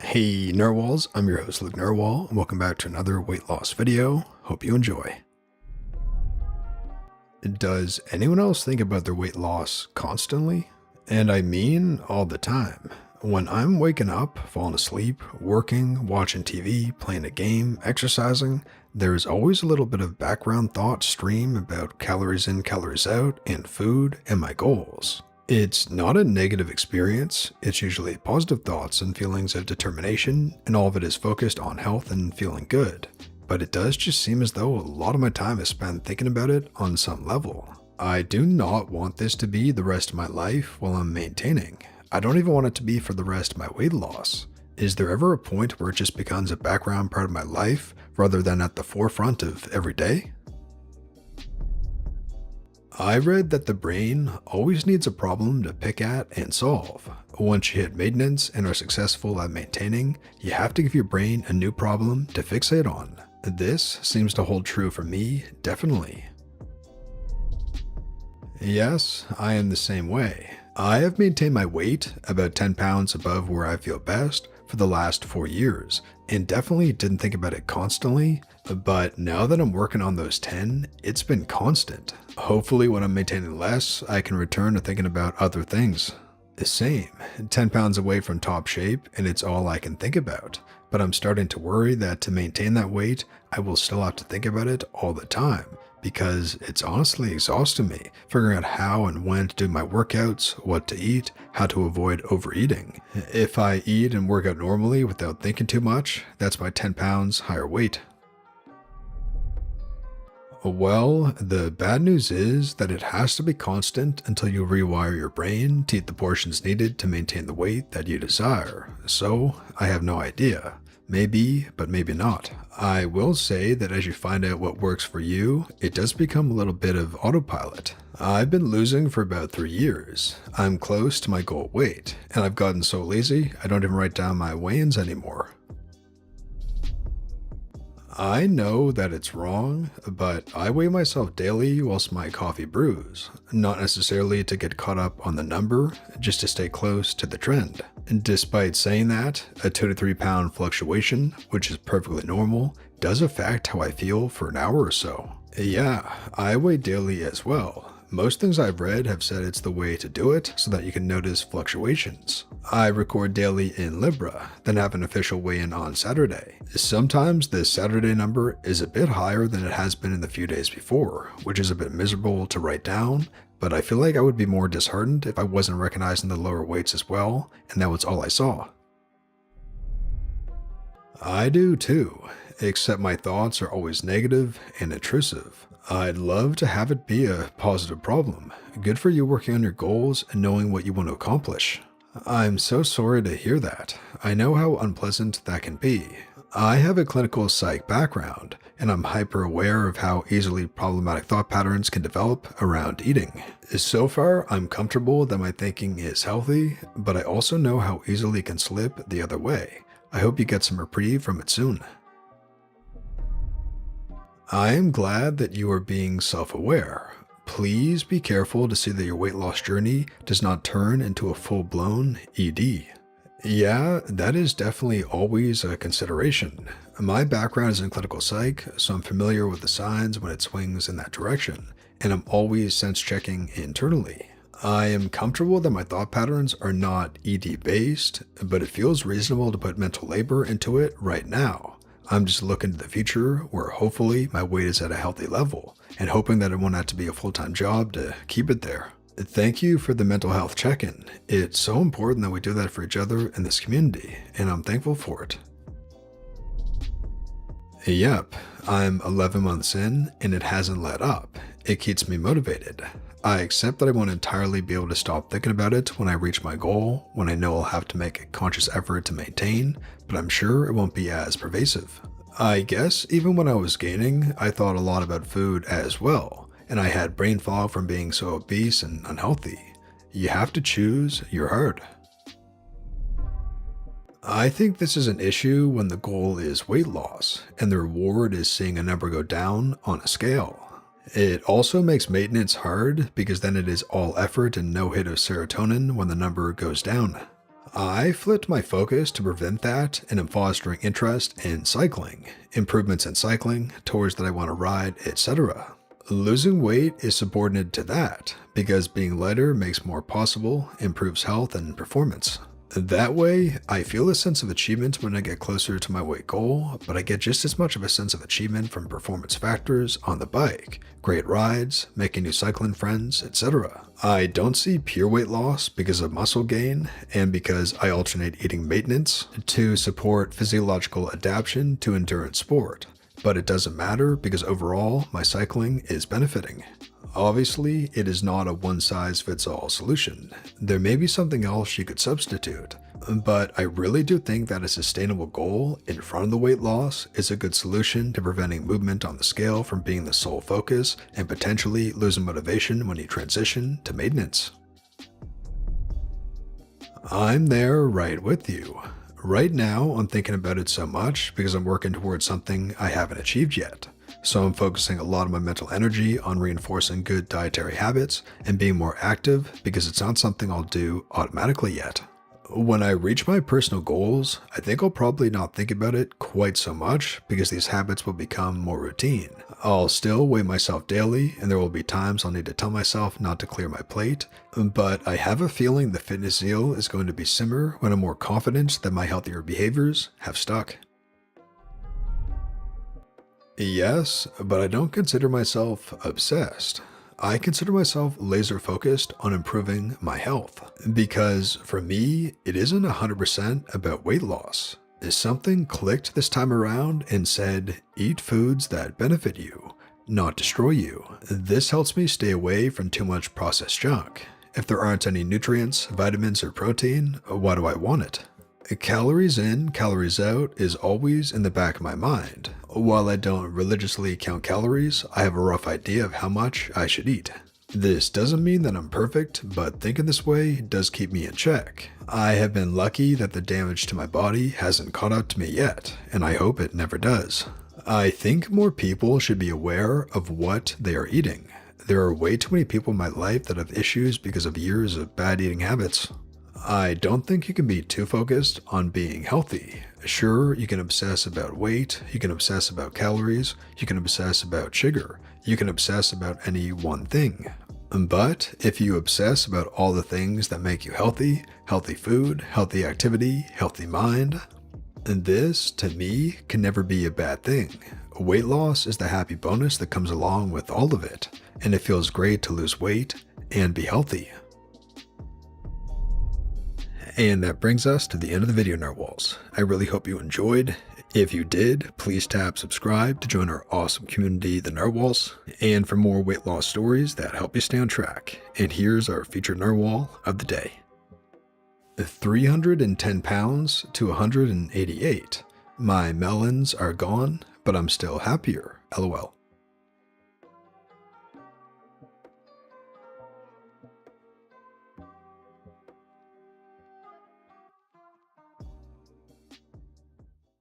Hey Narwhals, I'm your host Luke Narwhal, and welcome back to another weight loss video. Hope you enjoy. Does anyone else think about their weight loss constantly? And I mean all the time. When I'm waking up, falling asleep, working, watching TV, playing a game, exercising, there's always a little bit of background thought stream about calories in, calories out, and food, and my goals. It's not a negative experience, it's usually positive thoughts and feelings of determination, and all of it is focused on health and feeling good. But it does just seem as though a lot of my time is spent thinking about it on some level. I do not want this to be the rest of my life while I'm maintaining. I don't even want it to be for the rest of my weight loss. Is there ever a point where it just becomes a background part of my life rather than at the forefront of every day? I read that the brain always needs a problem to pick at and solve. Once you hit maintenance and are successful at maintaining, you have to give your brain a new problem to fixate on. This seems to hold true for me, definitely. Yes, I am the same way. I have maintained my weight about 10 pounds above where I feel best for the last 4 years, and definitely didn't think about it constantly, but now that I'm working on those 10, it's been constant. Hopefully when I'm maintaining less, I can return to thinking about other things. The same, 10 pounds away from top shape, and it's all I can think about. But I'm starting to worry that to maintain that weight, I will still have to think about it all the time, because it's honestly exhausting me, figuring out how and when to do my workouts, what to eat, how to avoid overeating. If I eat and work out normally without thinking too much, that's my 10 pounds higher weight. Well, the bad news is that it has to be constant until you rewire your brain to eat the portions needed to maintain the weight that you desire. So, I have no idea. Maybe, but maybe not. I will say that as you find out what works for you, it does become a little bit of autopilot. I've been losing for about 3 years. I'm close to my goal weight, and I've gotten so lazy I don't even write down my weigh-ins anymore. I know that it's wrong, but I weigh myself daily whilst my coffee brews. Not necessarily to get caught up on the number, just to stay close to the trend. And despite saying that, a 2 to 3 pound fluctuation, which is perfectly normal, does affect how I feel for an hour or so. Yeah, I weigh daily as well. Most things I've read have said it's the way to do it so that you can notice fluctuations. I record daily in Libra, then have an official weigh-in on Saturday. Sometimes the Saturday number is a bit higher than it has been in the few days before, which is a bit miserable to write down, but I feel like I would be more disheartened if I wasn't recognizing the lower weights as well, and that was all I saw. I do too, except my thoughts are always negative and intrusive. I'd love to have it be a positive problem. Good for you working on your goals and knowing what you want to accomplish. I'm so sorry to hear that. I know how unpleasant that can be. I have a clinical psych background, and I'm hyper aware of how easily problematic thought patterns can develop around eating. So far, I'm comfortable that my thinking is healthy, but I also know how easily it can slip the other way. I hope you get some reprieve from it soon. I am glad that you are being self-aware. Please be careful to see that your weight loss journey does not turn into a full-blown ED. Yeah, that is definitely always a consideration. My background is in clinical psych, so I'm familiar with the signs when it swings in that direction, and I'm always sense-checking internally. I am comfortable that my thought patterns are not ED-based, but it feels reasonable to put mental labor into it right now. I'm just looking to the future where hopefully my weight is at a healthy level and hoping that it won't have to be a full-time job to keep it there. Thank you for the mental health check-in. It's so important that we do that for each other in this community, and I'm thankful for it. Yep, I'm 11 months in and it hasn't let up. It keeps me motivated. I accept that I won't entirely be able to stop thinking about it when I reach my goal, when I know I'll have to make a conscious effort to maintain, but I'm sure it won't be as pervasive. I guess even when I was gaining, I thought a lot about food as well, and I had brain fog from being so obese and unhealthy. You have to choose your heart. I think this is an issue when the goal is weight loss, and the reward is seeing a number go down on a scale. It also makes maintenance hard because then it is all effort and no hit of serotonin when the number goes down. I flipped my focus to prevent that and am fostering interest in cycling, improvements in cycling, tours that I want to ride, etc. Losing weight is subordinate to that because being lighter makes more possible, improves health and performance. That way, I feel a sense of achievement when I get closer to my weight goal, but I get just as much of a sense of achievement from performance factors on the bike, great rides, making new cycling friends, etc. I don't see pure weight loss because of muscle gain and because I alternate eating maintenance to support physiological adaptation to endurance sport. But it doesn't matter because overall, my cycling is benefiting. Obviously, it is not a one-size-fits-all solution. There may be something else you could substitute, but I really do think that a sustainable goal in front of the weight loss is a good solution to preventing movement on the scale from being the sole focus and potentially losing motivation when you transition to maintenance. I'm there right with you. Right now, I'm thinking about it so much because I'm working towards something I haven't achieved yet. So I'm focusing a lot of my mental energy on reinforcing good dietary habits and being more active because it's not something I'll do automatically yet. When I reach my personal goals, I think I'll probably not think about it quite so much because these habits will become more routine. I'll still weigh myself daily and there will be times I'll need to tell myself not to clear my plate, but I have a feeling the fitness zeal is going to be simmer when I'm more confident that my healthier behaviors have stuck. Yes, but I don't consider myself obsessed. I consider myself laser focused on improving my health because for me, it isn't 100% about weight loss. Something clicked this time around and said, eat foods that benefit you, not destroy you. This helps me stay away from too much processed junk. If there aren't any nutrients, vitamins, or protein, why do I want it? Calories in, calories out is always in the back of my mind. While I don't religiously count calories, I have a rough idea of how much I should eat. This doesn't mean that I'm perfect, but thinking this way does keep me in check. I have been lucky that the damage to my body hasn't caught up to me yet, and I hope it never does. I think more people should be aware of what they are eating. There are way too many people in my life that have issues because of years of bad eating habits. I don't think you can be too focused on being healthy. Sure, you can obsess about weight, you can obsess about calories, you can obsess about sugar, you can obsess about any one thing. But if you obsess about all the things that make you healthy, healthy food, healthy activity, healthy mind, this, to me, can never be a bad thing. Weight loss is the happy bonus that comes along with all of it, and it feels great to lose weight and be healthy. And that brings us to the end of the video, Narwhals. I really hope you enjoyed. If you did, please tap subscribe to join our awesome community, the Narwhals, and for more weight loss stories that help you stay on track. And here's our featured Narwhal of the day. 310 pounds to 188. My melons are gone, but I'm still happier. LOL.